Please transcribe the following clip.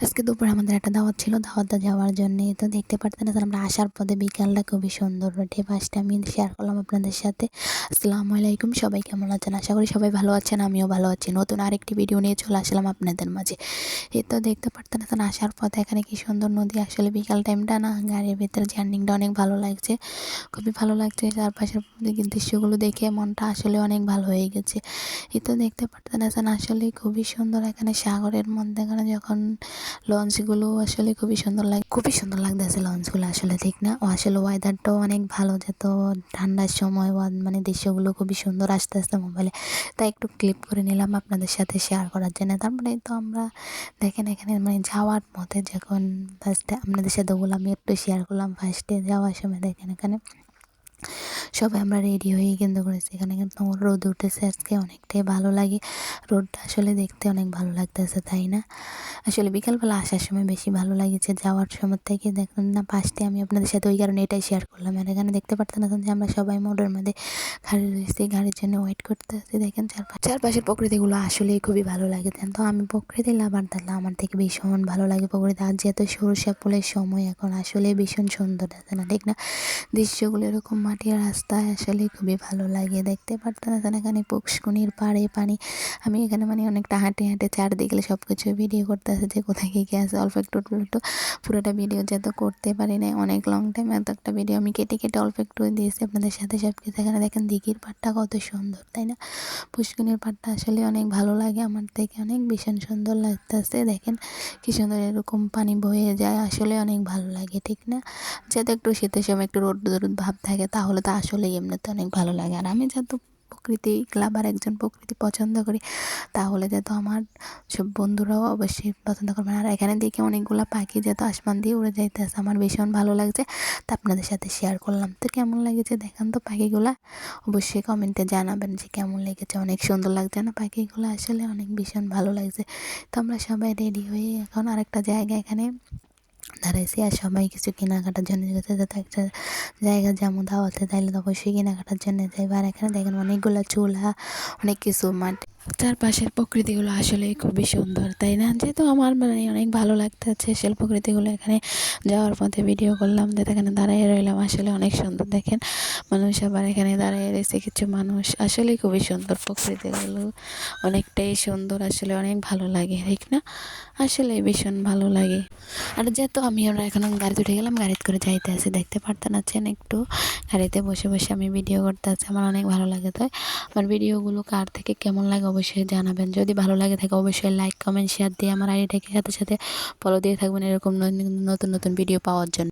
আজকে দুপুরে আমাদের একটা দাওয়াত ছিল, দাওয়াতে যাওয়ার জন্যে তো দেখতে পারতেন আমরা আসার পথে বিকালটা খুবই সুন্দর রোডে পাশটা আমি শেয়ার করলাম আপনাদের সাথে। আসসালামু আলাইকুম, সবাই কেমন আছেন? আশা করি সবাই ভালো আছেন, আমিও ভালো আছি। নতুন আরেকটি ভিডিও নিয়ে চলে আসলাম আপনাদের মাঝে। এই তো দেখতে পারতেন আসার পথে এখানে কি সুন্দর নদী। আসলে বিকাল টাইমটা না গাড়ির ভিতরে জার্নিংটা অনেক ভালো লাগছে, খুবই ভালো লাগছে। চারপাশের দৃশ্যগুলো দেখে মনটা আসলে অনেক ভালো হয়ে গেছে। এই তো দেখতে পারতেন আসলে খুবই সুন্দর এখানে সাগরের মধ্যে এখানে যখন লঞ্চগুলো আসলে খুবই সুন্দর লাগতেছে লঞ্চগুলো আসলে, ঠিক না? ও আসলে ওয়েদারটাও অনেক ভালো, যেত ঠান্ডার সময় মানে দৃশ্যগুলো খুবই সুন্দর আসতে মোবাইলে, তাই একটু ক্লিপ করে নিলাম আপনাদের সাথে শেয়ার করার জন্য। তারপরে তো আমরা দেখেন এখানে মানে যাওয়ার পথে যখন ফার্স্টে আপনাদের সাথে ওগুলো আমি একটু শেয়ার করলাম। ফার্স্টে যাওয়ার সময় দেখেন এখানে সবাই আমরা রেডি হয়ে কিন্তু করেছি। এখানে কিন্তু রোদ উঠেছে আজকে, অনেকটাই ভালো লাগে। রোদটা আসলে দেখতে অনেক ভালো লাগতেছে, তাই না? আসলে বিকালবেলা আসার সময় বেশি ভালো লাগছে, যাওয়ার সময় থেকে দেখুন না পাশে আমি আপনাদের সাথে ওই কারণে এটাই শেয়ার করলাম। আর এখানে দেখতে পারতেন যে আমরা সবাই মোটর মধ্যে গাড়ি রয়েছি, গাড়ির জন্য ওয়েট করতে আছি। দেখেন চারপাশের প্রকৃতিগুলো আসলেই খুবই ভালো লাগে। তো আমি প্রকৃতি লাভার দিলাম, আমার থেকে ভীষণ ভালো লাগে প্রকৃতি। আর যেহেতু সরষে ফুলের সময় এখন আসলে ভীষণ সুন্দর আছে না, ঠিক না? দৃশ্যগুলো এরকম মাটির রাস্তায় আসলে খুবই ভালো লাগে। দেখতে পারতেন এখানে পুষ্কুনির পাড়ে পানি। আমি এখানে মানে অনেকটা হাঁটে হাঁটে চারদিকে সব কিছু ভিডিও করতে আছে, যে কোথায় কী আছে অল্প একটু পুরোটা ভিডিও যেহেতু করতে পারি না, অনেক লং টাইম এত একটা ভিডিও আমি কেটে কেটে অল্প একটু দিয়েছি আপনাদের সাথে সব কিছু। এখানে দেখেন দিঘির পাড়টা কত সুন্দর, তাই না? পুষ্কুনির পাড়টা আসলে অনেক ভালো লাগে, আমার থেকে অনেক ভীষণ সুন্দর লাগতেছে। দেখেন কি সুন্দর এরকম পানি বয়ে যায়, আসলে অনেক ভালো লাগে, ঠিক না? যাতে একটু শীতের সময় একটু রোদ রোদ ভাব থাকে, তাহলে তো আসলেই এমনিতে অনেক ভালো লাগে। আর আমি যেহেতু প্রকৃতি লাভার একজন, প্রকৃতি পছন্দ করি, তাহলে যেহেতু আমার সব বন্ধুরাও অবশ্যই পছন্দ করবেন। আর এখানে দেখে অনেকগুলো পাখি যেহেতু আসমান দিয়ে উড়ে যাইতেছে, আমার ভীষণ ভালো লাগছে, তা আপনাদের সাথে শেয়ার করলাম। তো কেমন লেগেছে দেখেন তো পাখিগুলা, অবশ্যই কমেন্টে জানাবেন যে কেমন লেগেছে। অনেক সুন্দর লাগছে না পাখিগুলো? আসলে অনেক ভীষণ ভালো লাগছে। তো আমরা সবাই রেডি হয়ে এখন আরেকটা জায়গা এখানে দাঁড়াইছি, আর সবাই কিছু কেনাকাটার জন্য গেছে। যাতে একটা জায়গা যেমন দাওয়াতে তাইলে তো অবশ্যই কেনাকাটার জন্য যাইবে। আর এখানে দেখেন অনেকগুলো চুলা, অনেক কিছু মাটি, চারপাশের প্রকৃতিগুলো আসলে খুবই সুন্দর, তাই না? যেহেতু আমার মানে অনেক ভালো লাগতেছে সেই প্রকৃতিগুলো এখানে যাওয়ার পথে ভিডিও করলাম, যাতে এখানে দাঁড়িয়ে রইলাম। আসলে অনেক সুন্দর দেখেন মানুষ আবার এখানে দাঁড়িয়ে রয়েছে কিছু মানুষ, আসলে খুবই সুন্দর প্রকৃতিগুলো, অনেকটাই সুন্দর। আসলে অনেক ভালো লাগে, ঠিক না? আসলে ভীষণ ভালো লাগে। আর যেহেতু আমরা এখন গাড়িতে উঠে গেলাম, গাড়িতে করে যাইতে আছি, দেখতে পারতেন আছেন একটু গাড়িতে বসে বসে আমি ভিডিও করতে আছি, আমার অনেক ভালো লাগে। তাই আমার ভিডিওগুলো কার থেকে কেমন লাগে অবশ্যই জানাবেন। যদি ভালো লাগে থাকে অবশ্যই লাইক কমেন্ট শেয়ার দিয়ে আমার আইডিটাকে সাথে সাথে ফলো দিয়ে থাকবেন, এরকম নতুন নতুন ভিডিও পাওয়ার জন্য।